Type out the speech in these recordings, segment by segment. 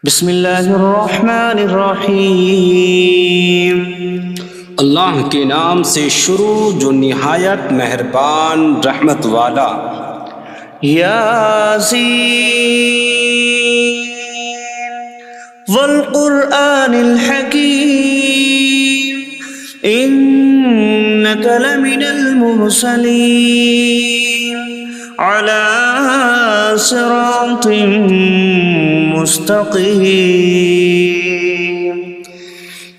بسم اللہ الرحمن الرحیم۔ اللہ کے نام سے شروع جو نہایت مہربان رحمت والا۔ یاسین والقرآن الحکیم انک لمن المرسلین علی صراط مستقیم۔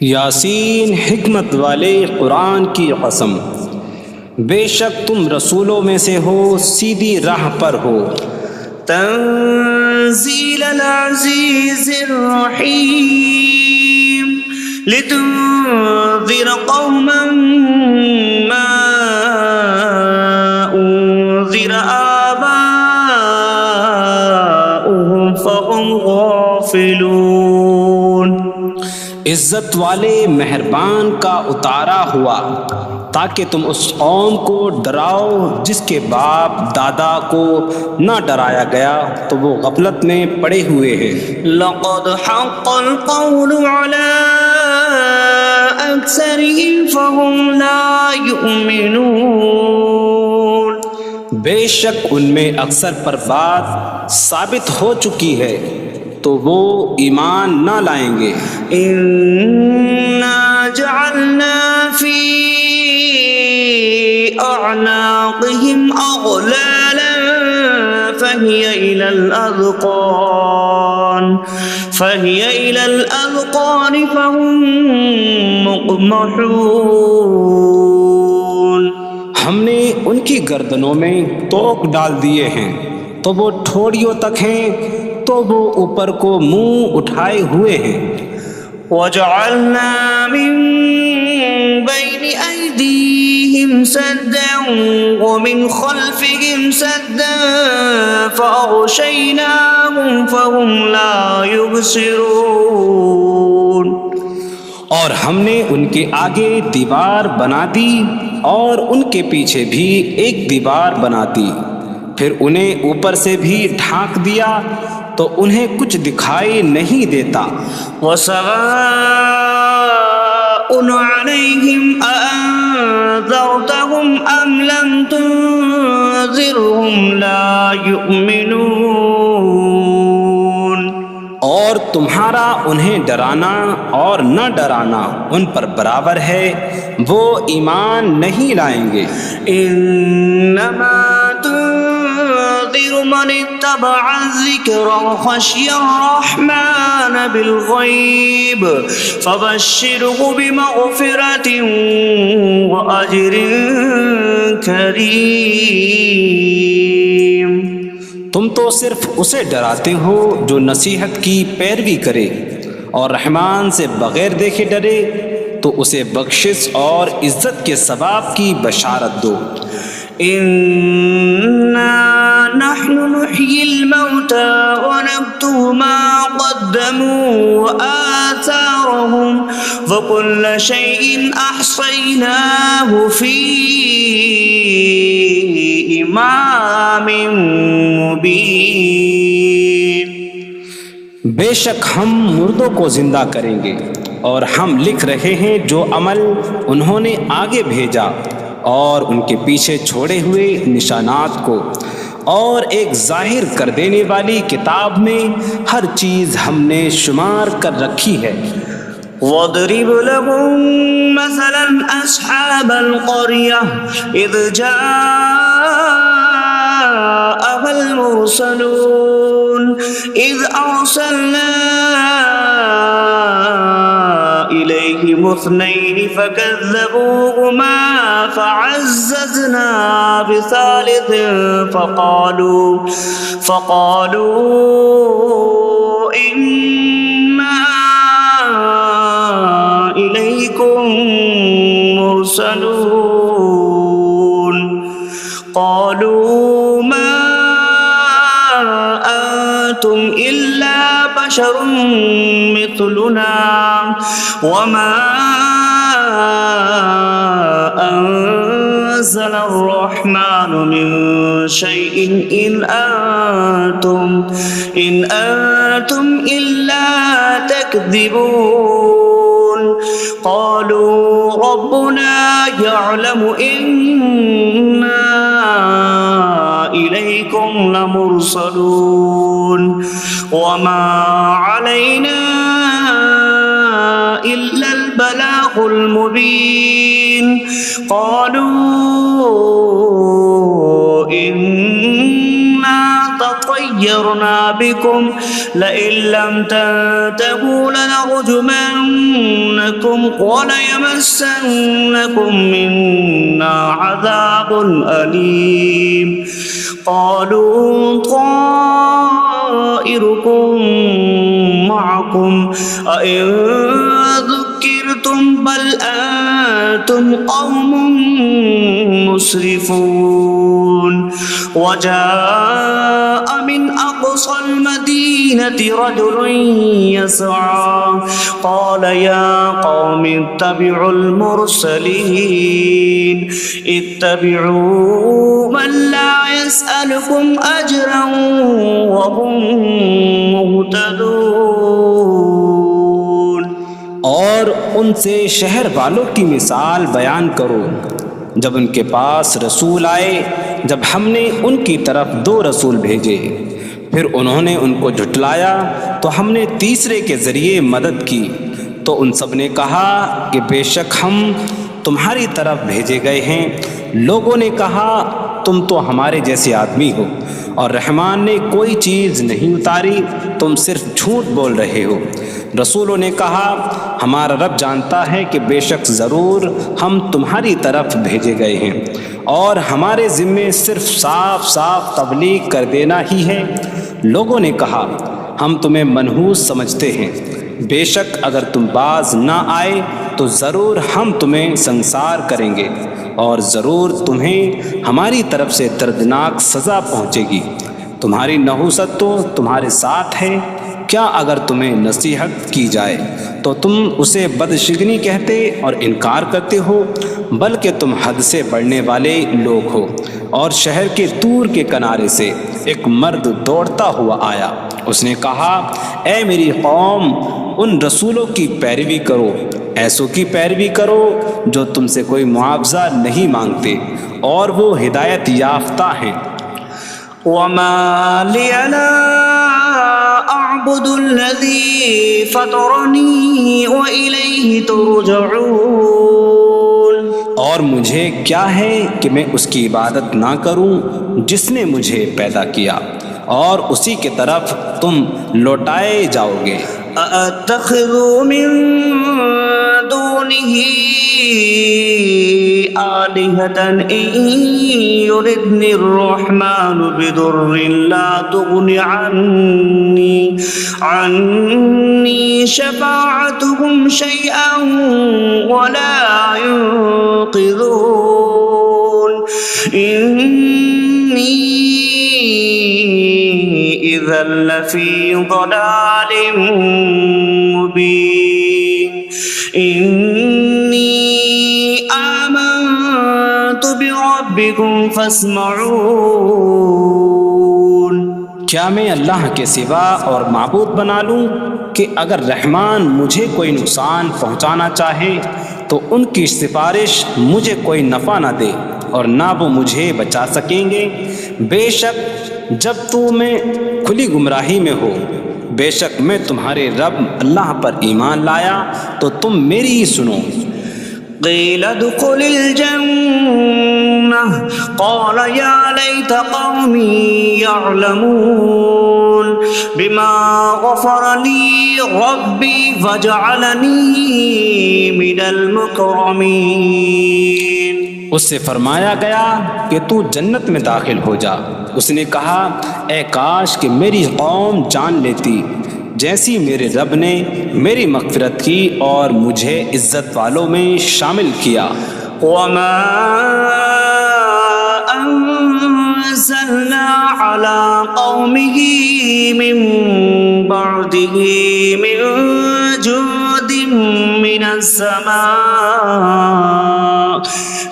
یاسین حکمت والے قرآن کی قسم، بے شک تم رسولوں میں سے ہو، سیدھی راہ پر ہو۔ تنزیل العزیز الرحیم لتنذر قوما ما انذر آباؤهم فهم غافلون۔ عزت والے مہربان کا اتارا ہوا تاکہ تم اس قوم کو ڈراؤ جس کے باپ دادا کو نہ ڈرایا گیا تو وہ غفلت میں پڑے ہوئے ہیں۔ لقد حق القول على أكثرهم فهم لا يؤمنون۔ بے شک ان میں اکثر پر بات ثابت ہو چکی ہے تو وہ ایمان نہ لائیں گے۔ إنا جعلنا في أعناقهم أغلالا فهي إلى الأذقان فهم مقمحون۔ ہم نے ان کی گردنوں میں توق ڈال دیے ہیں تو وہ ٹھوڑیوں تک ہیں، تو وہ اوپر کو منہ اٹھائے ہوئے ہیں۔ وجعلنا من بين أيديهم سدا ومن خلفهم سدا فأغشيناهم فهم لا يبصرون۔ اور ہم نے ان کے آگے دیوار بنا دی اور ان کے پیچھے بھی ایک دیوار بنا دی، پھر انہیں اوپر سے بھی ڈھانک دیا تو انہیں کچھ دکھائی نہیں دیتا۔ وسواء عليهم أأنذرتهم أم لم تنذرهم لا يؤمنون۔ اور تمہارا انہیں ڈرانا اور نہ ڈرانا ان پر برابر ہے، وہ ایمان نہیں لائیں گے۔ انما تنذر من اتبع الذکر وخشی الرحمن بالغیب فبشره بمغفرۃ واجر کریم۔ تم تو صرف اسے ڈراتے ہو جو نصیحت کی پیروی کرے اور رحمان سے بغیر دیکھے ڈرے، تو اسے بخشش اور عزت کے ثواب کی بشارت دو۔ انا نحن نحيي الموتى ونكتب ما قدموا وآثارهم وكل شيء أحصيناه في إمام مبين۔ بے شک ہم مردوں کو زندہ کریں گے اور ہم لکھ رہے ہیں جو عمل انہوں نے آگے بھیجا اور ان کے پیچھے چھوڑے ہوئے نشانات کو، اور ایک ظاہر کر دینے والی کتاب میں ہر چیز ہم نے شمار کر رکھی ہے۔ واضرب لهم مثلا أصحاب القرية إذ جاءها المرسلون إذ أرسلنا إليهم اثنين فكذبوهما فعززنا بثالث فقالوا إنا إليكم مرسلون قالوا ما أنتم إلا بشر مثلنا وما أنتم نزل الرحمن من شيء إن أنتم إلا تكذبون قالوا ربنا يعلم إنا إليكم لمرسلون وما علينا إلا البلاغ المبين قالوا إنا تطيرنا بكم لئن لم تنتهوا لنرجمنكم وليمسنكم منا عذاب أليم قالوا طائركم معكم أئن ذكرتم بل أنتم قوم مسرفون وجاء من أقصى المدينة رجل يسعى قال يا قوم اتبعوا المرسلين اتبعوا من لا يسألكم أجرا وهم مهتدون اور ان سے شہر والوں کی مثال بیان کرو جب ان کے پاس رسول آئے جب ہم نے ان کی طرف 2 رسول بھیجے پھر انہوں نے ان کو جھٹلایا تو ہم نے تیسرے کے ذریعے مدد کی تو ان سب نے کہا کہ بے شک ہم تمہاری طرف بھیجے گئے ہیں لوگوں نے کہا تم تو ہمارے جیسے آدمی ہو اور رحمان نے کوئی چیز نہیں اتاری تم صرف جھوٹ بول رہے ہو رسولوں نے کہا ہمارا رب جانتا ہے کہ بے شک ضرور ہم تمہاری طرف بھیجے گئے ہیں اور ہمارے ذمے صرف صاف صاف تبلیغ کر دینا ہی ہے لوگوں نے کہا ہم تمہیں منحوس سمجھتے ہیں بے شک اگر تم باز نہ آئے تو ضرور ہم تمہیں سنسار کریں گے اور ضرور تمہیں ہماری طرف سے دردناک سزا پہنچے گی تمہاری نحوست تو تمہارے ساتھ ہے کیا اگر تمہیں نصیحت کی جائے تو تم اسے بدشگنی کہتے اور انکار کرتے ہو بلکہ تم حد سے بڑھنے والے لوگ ہو اور شہر کے دور کے کنارے سے ایک مرد دوڑتا ہوا آیا اس نے کہا اے میری قوم ان رسولوں کی پیروی کرو ایسوں کی پیروی کرو جو تم سے کوئی معاوضہ نہیں مانگتے اور وہ ہدایت یافتہ ہیں وما لي لا أعبد الذي فطرني وإليه ترجعون اور مجھے کیا ہے کہ میں اس کی عبادت نہ کروں جس نے مجھے پیدا کیا اور اسی کی طرف تم لوٹائے جاؤ گے أأتخذ من دونه آلهة إن يردني الرحمن بضر لا تغن عني شفاعتهم شيئا ولا ينقذون إني إذا لفي ضلال مبين إني آمنت بربكم فاسمعون کیا میں اللہ کے سوا اور معبود بنا لوں کہ اگر رحمان مجھے کوئی نقصان پہنچانا چاہے تو ان کی سفارش مجھے کوئی نفع نہ دے اور نہ وہ مجھے بچا سکیں گے بے شک جب تو میں کھلی گمراہی میں ہو بے شک میں تمہارے رب اللہ پر ایمان لایا تو تم میری ہی سنو قيل ادخل الجنة قال يا ليت قومي يعلمون بما غفر لي ربي فجعلني من المكرمين اس سے فرمایا گیا کہ تو جنت میں داخل ہو جا اس نے کہا اے کاش کہ میری قوم جان لیتی جیسی میرے رب نے میری مغفرت کی اور مجھے عزت والوں میں شامل کیا وما أنزلنا على قومه من بعده من جود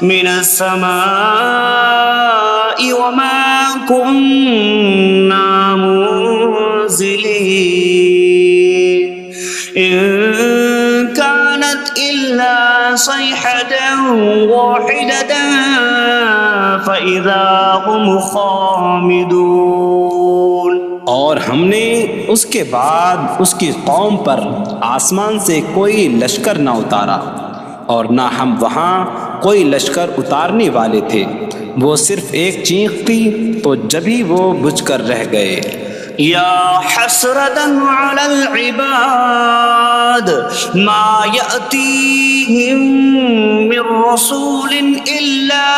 من السماء وما كنا منزلين إن كانت إلا صيحة واحدة فإذا هم خامدون. اور ہم نے اس کے بعد اس کی قوم پر آسمان سے کوئی لشکر نہ اتارا اور نہ ہم وہاں کوئی لشکر اتارنے والے تھے. وہ صرف ایک چیخ تھی تو جبھی وہ بجھ کر رہ گئے. یا حسرة على العباد ما يأتيهم من رسول إلا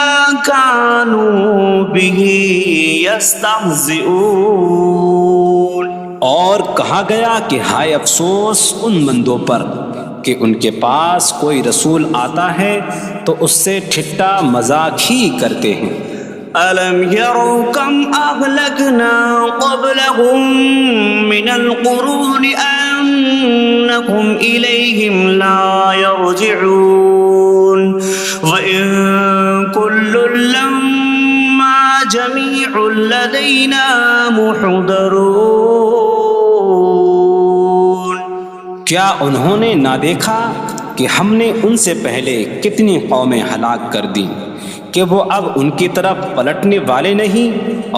كانوا به يستهزئون. اور کہا گیا کہ ہائے افسوس ان بندوں پر کہ ان کے پاس کوئی رسول آتا ہے تو اس سے ٹھٹا مذاق ہی کرتے ہیں. أَلَمْ يَرَوْا كَمْ أَهْلَكْنَا قَبْلَهُمْ مِنَ الْقُرُونِ أَنَّكُمْ إِلَيْهِمْ لَا يَرْجِعُونَ وَإِن كُلٌّ لَمَّا جَمِيعٌ لَدَيْنَا مُحْضَرُونَ. کیا انہوں نے نہ دیکھا کہ ہم نے ان سے پہلے کتنی قومیں ہلاک کر دیں کہ وہ اب ان کی طرف پلٹنے والے نہیں،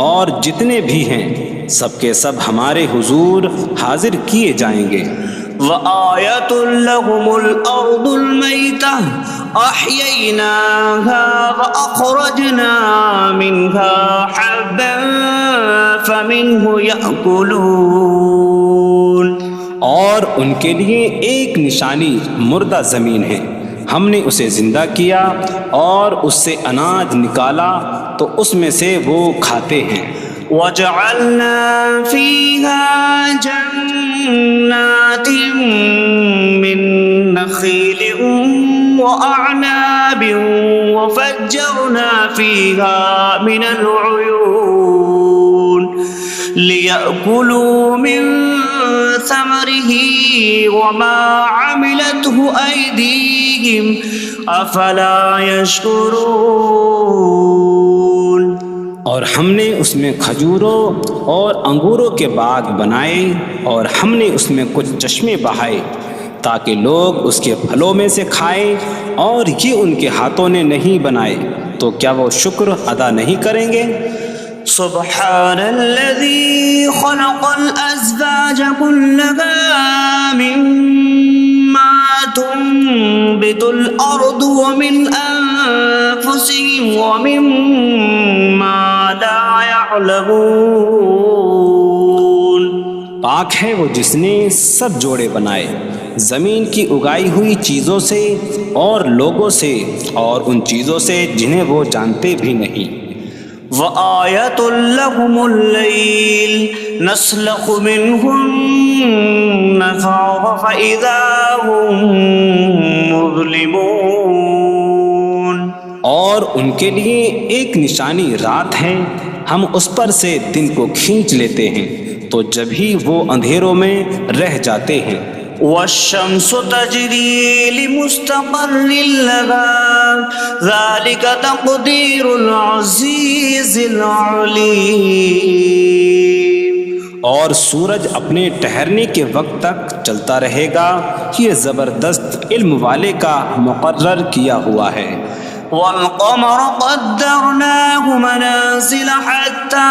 اور جتنے بھی ہیں سب کے سب ہمارے حضور حاضر کیے جائیں گے. وَآيَةٌ لَهُمُ الْأَرْضُ الْمَيْتَةُ أَحْيَيْنَاهَا وَأَخْرَجْنَا مِنْهَا حَبًّا فَمِنْهُ يَأْكُلُونَ. اور ان کے لیے ایک نشانی مردہ زمین ہے، ہم نے اسے زندہ کیا اور اس سے اناج نکالا تو اس میں سے وہ کھاتے ہیں. وَجَعَلْنَا فِيهَا جَنَّاتٍ مِّن نَخِيلٍ وَأَعْنَابٍ وَفَجَّرْنَا فِيهَا مِنَ الْعُيُونِ لِيَأْكُلُوا مِن ثَمَرِهِ وَمَا عَمِلَتْهُ أَيْدِيهِمْ أَفَلَا يَشْكُرُونَ. اور ہم نے اس میں کھجوروں اور انگوروں کے باغ بنائے اور ہم نے اس میں کچھ چشمے بہائے تاکہ لوگ اس کے پھلوں میں سے کھائیں، اور یہ ان کے ہاتھوں نے نہیں بنائے تو کیا وہ شکر ادا نہیں کریں گے؟ سبحان الذي خلق الأزواج كلها مما تنبت الأرض ومن أنفسهم ومما لا يعلمون. پاک ہے وہ جس نے سب جوڑے بنائے زمین کی اگائی ہوئی چیزوں سے اور لوگوں سے اور ان چیزوں سے جنہیں وہ جانتے بھی نہیں. وَآيَةٌ لَهُمُ اللَّيْلُ نَسْلَخُ مِنْهُ النَّهَارَ فَإِذَا هُمْ مُظْلِمُونَ. اور ان کے لیے ایک نشانی رات ہے، ہم اس پر سے دن کو کھینچ لیتے ہیں تو جبھی وہ اندھیروں میں رہ جاتے ہیں. وَالشَّمْسُ تَجْرِي لِمُسْتَقَرٍّ لَهَا ذَلِكَ تَقْدِيرُ الْعَزِيزِ الْعَلِيمِ. اور سورج اپنے ٹھہرنے کے وقت تک چلتا رہے گا، یہ زبردست علم والے کا مقرر کیا ہوا ہے. وَالْقَمَرَ قَدَّرْنَاهُ مَنَازِلَ حَتَّى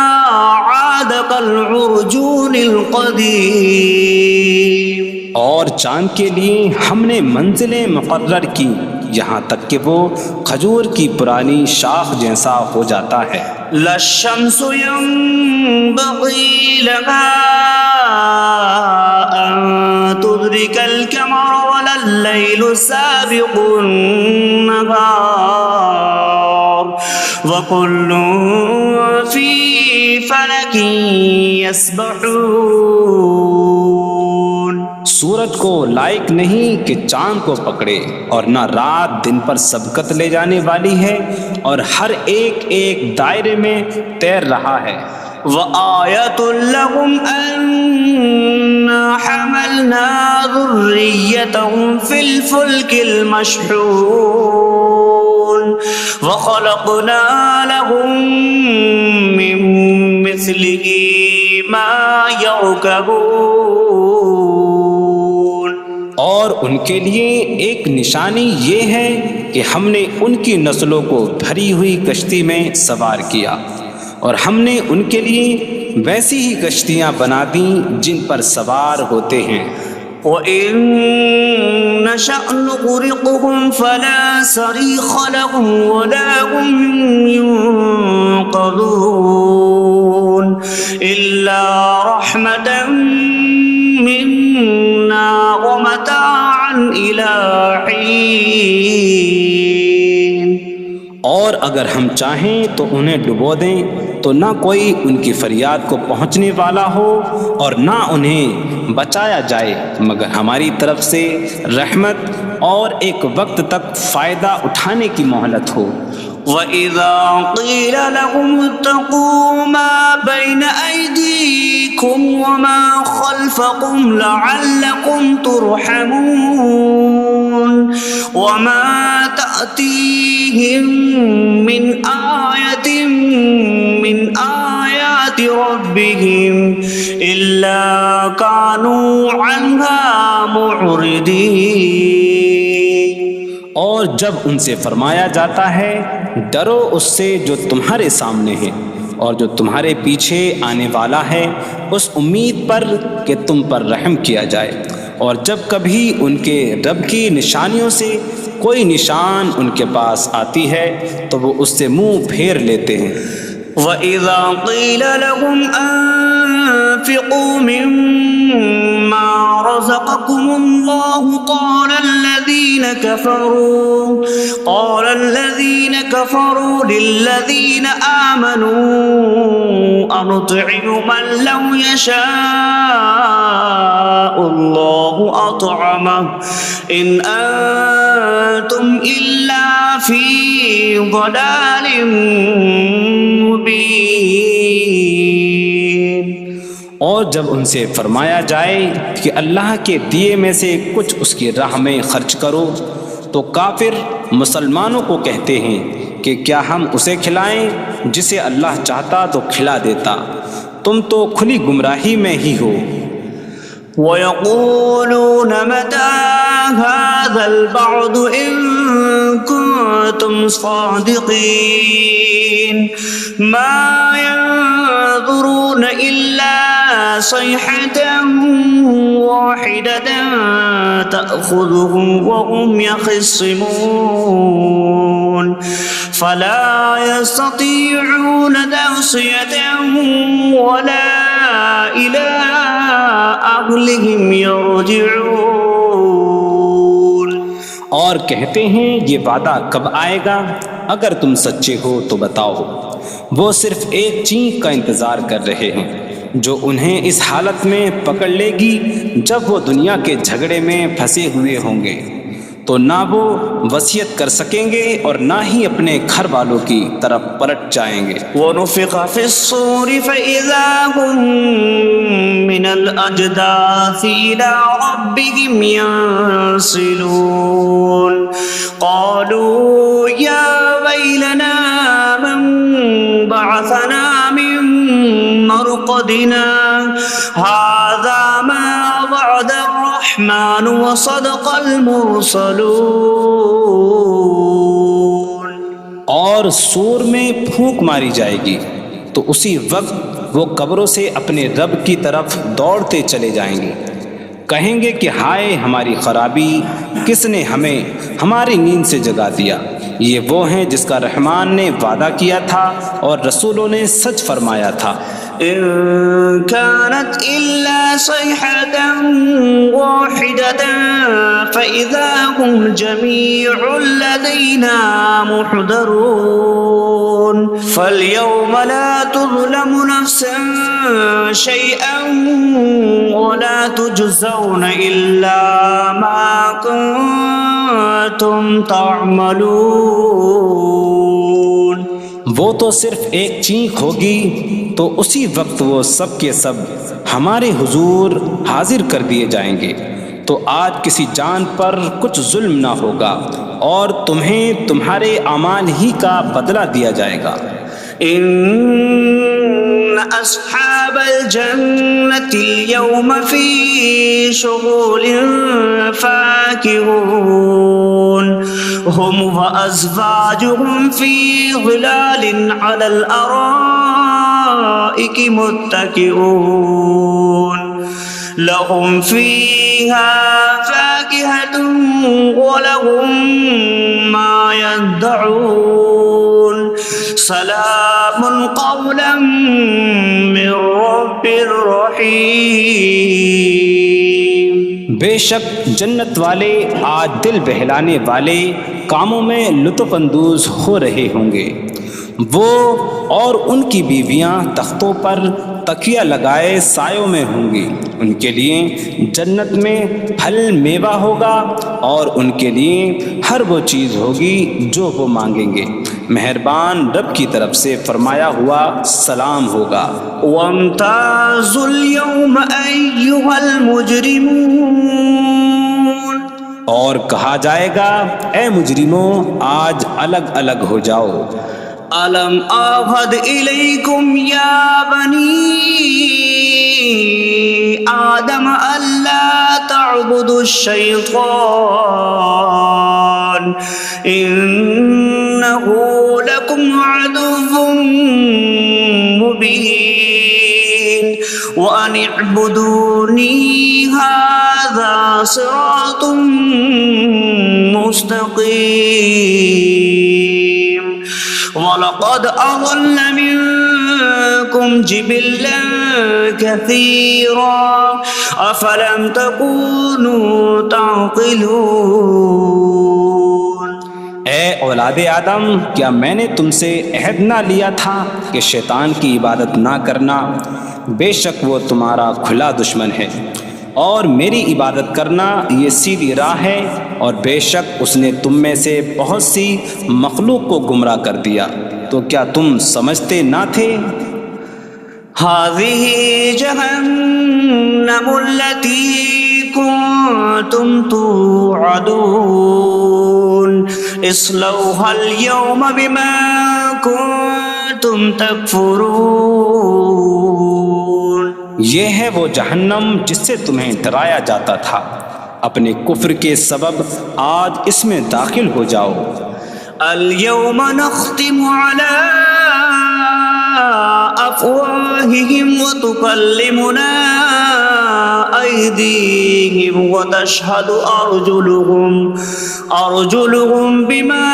عَادَ كَالْعُرْجُونِ الْقَدِيمِ. اور چاند کے لیے ہم نے منزلیں مقرر کی یہاں تک کہ وہ کھجور کی پرانی شاخ جیسا ہو جاتا ہے. لا الشمس ينبغي لها أن تدرك القمر ولا الليل سابق النهار وكل في فلك يسبحون. سورج کو لائق نہیں کہ چاند کو پکڑے، اور نہ رات دن پر سبقت لے جانے والی ہے، اور ہر ایک ایک دائرے میں تیر رہا ہے. وَآيَةٌ لَهُمْ أَنَّا حَمَلْنَا ذُرِّيَّتَهُمْ في الفلك المشحون وخلقنا لهم من مثله ما يركبون. اور ان کے لیے ایک نشانی یہ ہے کہ ہم نے ان کی نسلوں کو بھری ہوئی کشتی میں سوار کیا، اور ہم نے ان کے لیے ویسی ہی کشتیاں بنا دیں جن پر سوار ہوتے ہیں. وَإِن نَّشَأْ نُغْرِقْهُمْ فَلَا صَرِيخَ لَهُمْ وَلَا هُمْ يُنقَذُونَ إِلَّا رَحْمَةً مِّنَّا وَمَتَاعًا إِلَىٰ حِينٍ. اور اگر ہم چاہیں تو انہیں ڈبو دیں تو نہ کوئی ان کی فریاد کو پہنچنے والا ہو اور نہ انہیں بچایا جائے مگر ہماری طرف سے رحمت اور ایک وقت تک فائدہ اٹھانے کی مہلت ہو. وَإِذَا قِيلَ لَهُمُ اتَّقُوا مَا بَيْنَ أَيْدِيكُمْ وَمَا خَلْفَكُمْ لَعَلَّكُمْ تُرْحَمُونَ وَمَا تَأْتِيهِم مِّنْ آيَةٍ مِّنْ آيَاتِ رَبِّهِمْ إِلَّا كَانُوا عَنْهَا مُعْرِضِينَ. اور جب ان سے فرمایا جاتا ہے ڈرو اس سے جو تمہارے سامنے ہے اور جو تمہارے پیچھے آنے والا ہے، اس امید پر کہ تم پر رحم کیا جائے، اور جب کبھی ان کے رب کی نشانیوں سے کوئی نشان ان کے پاس آتی ہے تو وہ اس سے منہ پھیر لیتے ہیں. وَإِذَا قِيلَ لَهُمْ أَنفِقُوا مِمَّا رَزَقَكُمُ اللَّهُ قَالَ الَّذِينَ كَفَرُوا لِلَّذِينَ آمَنُوا أَنُطْعِمُ مَن لَّوْ يَشَاءُ اللَّهُ أَطْعَمَهُ إِنْ أَنتُمْ إِلَّا فِي ضَلَالٍ مبین. اور جب ان سے فرمایا جائے کہ اللہ کے دیے میں سے کچھ اس کی راہ میں خرچ کرو تو کافر مسلمانوں کو کہتے ہیں کہ کیا ہم اسے کھلائیں جسے اللہ چاہتا تو کھلا دیتا، تم تو کھلی گمراہی میں ہی ہو. وَيَقُولُونَ مَتَىٰ هَٰذَا الْوَعْدُ إِن كُنتُمْ صَادِقِينَ مَا يَنظُرُونَ إِلَّا صَيْحَةً وَاحِدَةً تَأْخُذُهُمْ وَهُمْ يَخِصِّمُونَ فَلَا يَسْتَطِيعُونَ تَوْصِيَةً وَلَا إِلَىٰ أَهْلِهِمْ يَرْجِعُونَ. اور کہتے ہیں یہ وعدہ کب آئے گا؟ اگر تم سچے ہو تو بتاؤ. وہ صرف ایک چینک کا انتظار کر رہے ہیں جو انہیں اس حالت میں پکڑ لے گی جب وہ دنیا کے جھگڑے میں پھنسے ہوئے ہوں گے تو نہ وہ وصیت کر سکیں گے اور نہ ہی اپنے گھر والوں کی طرف پلٹ جائیں گے. وَنُفِخَ فِي الصُّورِ فَإِذَا هُم مِّنَ الْأَجْدَاثِ إِلَىٰ رَبِّهِمْ يَنسِلُونَ قَالُوا يَا وَيْلَنَا مَن بَعَثَنَا مِن مَّرْقَدِنَا هَٰذَا مَا وَعَدَ الرَّحْمَٰنُ وَصَدَقَ الْمُرْسَلُونَ. اور سور میں پھونک ماری جائے گی تو اسی وقت وہ قبروں سے اپنے رب کی طرف دوڑتے چلے جائیں گے، کہیں گے کہ ہائے ہماری خرابی، کس نے ہمیں ہماری نیند سے جگا دیا. یہ وہ ہیں جس کا رحمان نے وعدہ کیا تھا اور رسولوں نے سچ فرمایا تھا. إن كانت إلا صيحة واحدة فإذا هم جميع لدينا محضرون فاليوم لا تظلم نفس شيئا ولا تجزون إلا ما كنتم تعملون. وہ تو صرف ایک چینک ہوگی تو اسی وقت وہ سب کے سب ہمارے حضور حاضر کر دیے جائیں گے، تو آج کسی جان پر کچھ ظلم نہ ہوگا اور تمہیں تمہارے اعمال ہی کا بدلہ دیا جائے گا۔ إن أصحاب الجنة اليوم في شغل فاكهون هم وأزواجهم في ظلال على الأرائك متكئون لهم فيها فاكهة ولهم ما يدعون سلام قولا من رب رحیم۔ بے شک جنت والے آج دل بہلانے والے کاموں میں لطف اندوز ہو رہے ہوں گے۔ وہ اور ان کی بیویاں تختوں پر تکیہ لگائے سایوں میں ہوں گی۔ ان کے لیے جنت میں پھل میوہ ہوگا اور ان کے لیے ہر وہ چیز ہوگی جو وہ مانگیں گے۔ مہربان رب کی طرف سے فرمایا ہوا سلام ہوگا۔ وامتازوا اليوم أيها المجرمون، اور کہا جائے گا اے مجرموں آج الگ الگ ہو جاؤ۔ ألم أعهد إليكم يا بني آدم ألا تعبدوا الشيطان إنه لكم عدو مبين وأن اعبدوني هذا صراط مستقيم وَلَقَدْ أَضَلَّ مِنكُمْ جِبِلًّا كَثِيرًا أَفَلَمْ تَكُونُوا تَعْقِلُونَ۔ اے اولاد آدم، کیا میں نے تم سے عہد نہ لیا تھا کہ شیطان کی عبادت نہ کرنا؟ بے شک وہ تمہارا کھلا دشمن ہے، اور میری عبادت کرنا یہ سیدھی راہ ہے، اور بے شک اس نے تم میں سے بہت سی مخلوق کو گمراہ کر دیا، تو کیا تم سمجھتے نہ تھے؟ هذه جهنم التي كنتم توعدون اصلوها اليوم بما كنتم تكفرون۔ یہ ہے وہ جہنم جس سے تمہیں ڈرایا جاتا تھا، اپنے کفر کے سبب آج اس میں داخل ہو جاؤ۔ اليوم نختم على أفواههم وتكلمنا أيديهم وتشهد أرجلهم بما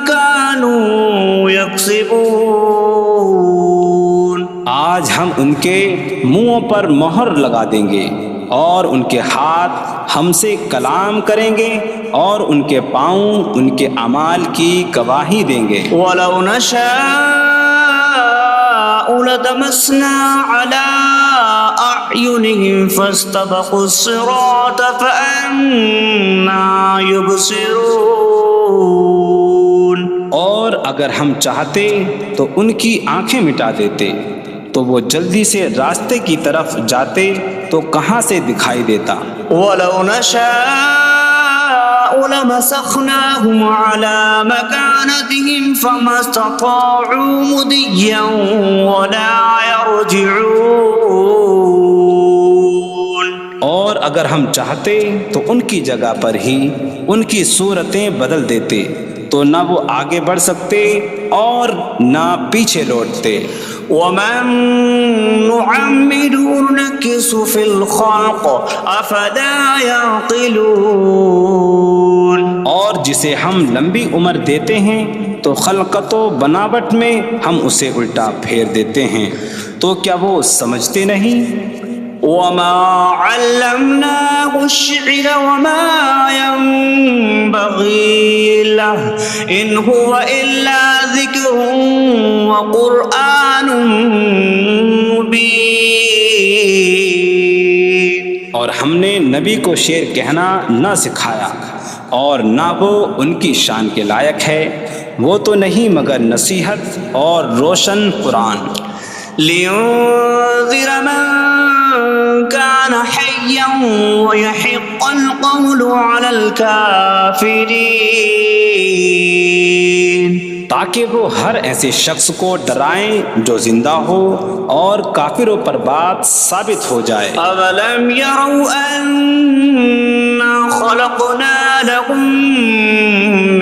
كانوا يكسبون۔ آج ہم ان کے منہوں پر مہر لگا دیں گے، اور ان کے ہاتھ ہم سے کلام کریں گے، اور ان کے پاؤں ان کے اعمال کی گواہی دیں گے۔ وَلَوْ نَشَاءُ لَطَمَسْنَا عَلَىٰ أَعْيُنِهِمْ فَاسْتَبَقُوا الصِّرَاطَ فَأَنَّىٰ يُبْصِرُونَ۔ اور اگر ہم چاہتے تو ان کی آنکھیں مٹا دیتے، تو وہ جلدی سے راستے کی طرف جاتے تو کہاں سے دکھائی دیتا۔ وَلَوْ نَشَاءُ لَمَسَخْنَاهُمْ عَلَىٰ مَكَانَتِهِمْ فَمَا اسْتَطَاعُوا مُضِيًّا وَلَا يَرْجِعُونَ۔ اور اگر ہم چاہتے تو ان کی جگہ پر ہی ان کی صورتیں بدل دیتے، تو نہ وہ آگے بڑھ سکتے اور نہ پیچھے لوٹتے۔ وَمَن نُعَمِّرْهُ نُنَكِّسْهُ فِي الْخَلْقِ أَفَلَا يَعْقِلُونَ۔ اور جسے ہم لمبی عمر دیتے ہیں تو خلقت و بناوٹ میں ہم اسے الٹا پھیر دیتے ہیں، تو کیا وہ سمجھتے نہیں؟ وَمَا عَلَّمْنَاهُ الشِّعْرَ وَمَا يَنبَغِي لَهُ إِنْ هُوَ إِلَّا ذِكْرٌ وَقُرْآنٌ مُبِينٌ۔ اور ہم نے نبی کو شعر کہنا نہ سکھایا، اور نہ وہ ان کی شان کے لائق ہے، وہ تو نہیں مگر نصیحت اور روشن قرآن۔ لِيُنذِرَ مَن كَانَ حَيًّا حيا ويحق القول على الكافرين تاکہ وہ ہر ایسے شخص کو ڈرائیں جو زندہ ہو اور کافروں پر بات ثابت ہو جائے۔ أولم يروا أنا خلقنا لهم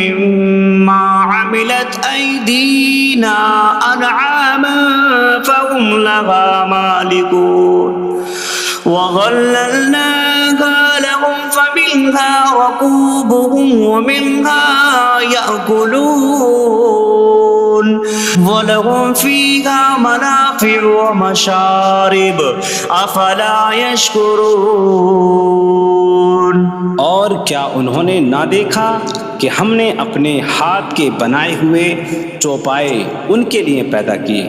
مما عملت أيدينا أنعاما فهم لها مالكون وظللناها لهم فمنها ركوبهم ومنها يأكلون وَلَهُمْ فِيهَا مَنَافِعُ وَمَشَارِبُ أَفَلَا يَشْكُرُونَ۔ اور کیا انہوں نے نہ دیکھا کہ ہم نے اپنے ہاتھ کے بنائے ہوئے چوپائے ان کے لیے پیدا کیے،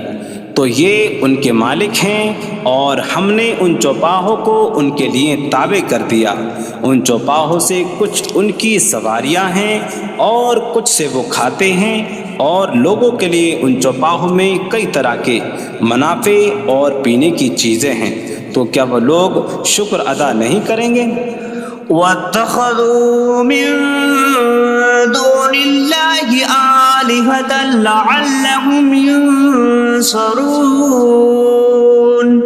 تو یہ ان کے مالک ہیں، اور ہم نے ان چوپاہوں کو ان کے لیے تابع کر دیا۔ ان چوپاہوں سے کچھ ان کی سواریاں ہیں اور کچھ سے وہ کھاتے ہیں، اور لوگوں کے لیے ان چوپاہوں میں کئی طرح کے منافع اور پینے کی چیزیں ہیں، تو کیا وہ لوگ شکر ادا نہیں کریں گے؟ وَاتَّخَذُوا مِن دُونِ اللَّهِ آلِهَةً لَعَلَّهُمْ يُنصَرُونَ۔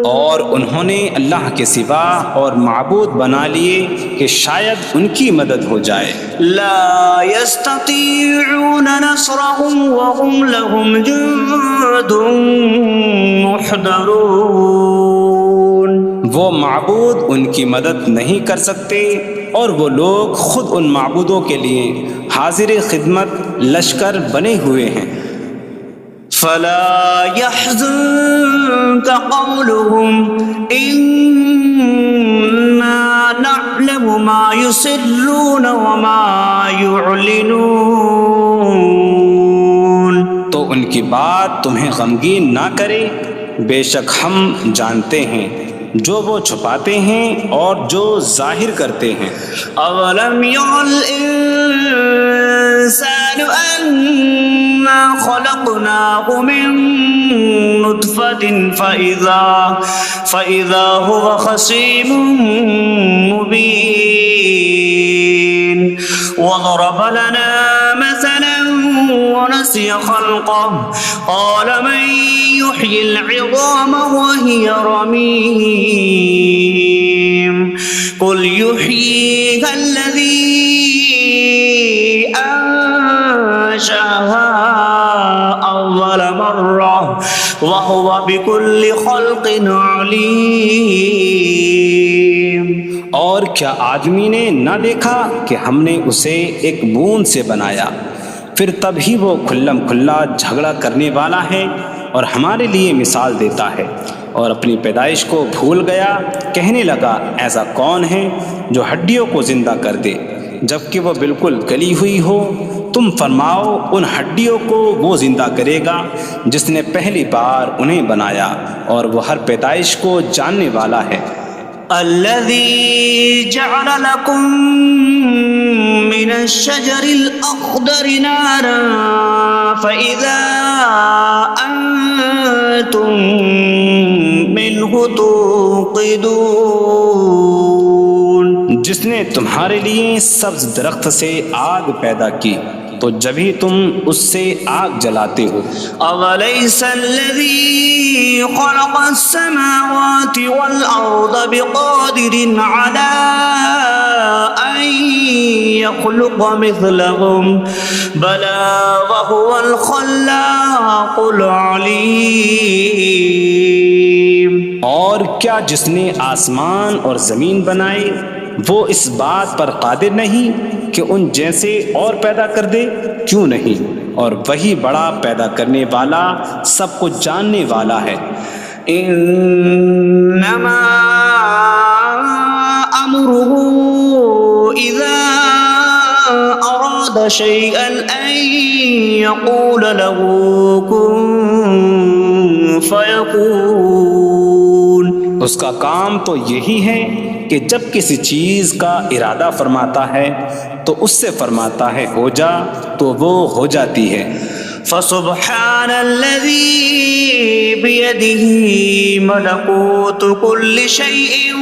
اور انہوں نے اللہ کے سوا اور معبود بنا لیے کہ شاید ان کی مدد ہو جائے۔ لا يستطيعون نصرهم وهم لهم جند محضرون۔ وہ معبود ان کی مدد نہیں کر سکتے، اور وہ لوگ خود ان معبودوں کے لیے حاضر خدمت لشکر بنے ہوئے ہیں۔ فلا يحزنك قولهم إنا نعلم ما يسرون وما يعلنون۔ تو ان کی بات تمہیں غمگین نہ کرے، بے شک ہم جانتے ہیں جو وہ چھپاتے ہیں اور جو ظاہر کرتے ہیں۔ اولم ير الانسان انا خلقناه من نطفة فاذا هو خصيم مبين وضرب لنا مثلا ونسي خلقه قال من يحيي العظام وهي رميم قل يحييها الذي أنشأها أول مرة وهو بكل خلق عليم۔ اور کیا آدمی نے نہ دیکھا کہ ہم نے اسے ایک بوند سے بنایا، پھر تب ہی وہ کھلم کھلا جھگڑا کرنے والا ہے اور ہمارے لیے مثال دیتا ہے، اور اپنی پیدائش کو بھول گیا، کہنے لگا ایسا کون ہے جو ہڈیوں کو زندہ کر دے جبکہ وہ بالکل گلی ہوئی ہو؟ تم فرماؤ ان ہڈیوں کو وہ زندہ کرے گا جس نے پہلی بار انہیں بنایا، اور وہ ہر پیدائش کو جاننے والا ہے۔ الذي جعل لكم من الشجر الأخضر نارا فإذا أنتم منه توقدون۔ جس نے تمہارے لیے سبز درخت سے آگ پیدا کی تو جبھی تم اس سے آگ جلاتے ہو۔ أَوَلَيْسَ الَّذِي خَلَقَ السَّمَاوَاتِ وَالْأَرْضَ بِقَادِرٍ عَلَىٰ أَن يَخْلُقَ مِثْلَهُمْ بَلَىٰ وَهُوَ الْخَلَّاقُ الْعَلِيمُ۔ اور کیا جس نے آسمان اور زمین بنائے وہ اس بات پر قادر نہیں کہ ان جیسے اور پیدا کر دے؟ کیوں نہیں، اور وہی بڑا پیدا کرنے والا سب کچھ جاننے والا ہے۔ انما امره اذا اراد شيئا ان يقول له كن فيكون۔ اس کا کام تو یہی ہے کہ جب کسی چیز کا ارادہ فرماتا ہے تو اس سے فرماتا ہے ہو جا، تو وہ ہو جاتی ہے۔ فسبحان الذي بيده ملكوت كل شيء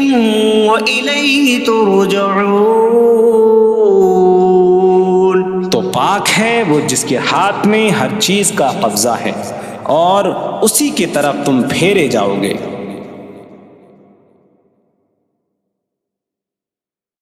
وإليه ترجعون. تو پاک ہے وہ جس کے ہاتھ میں ہر چیز کا قبضہ ہے اور اسی کی طرف تم پھیرے جاؤ گے.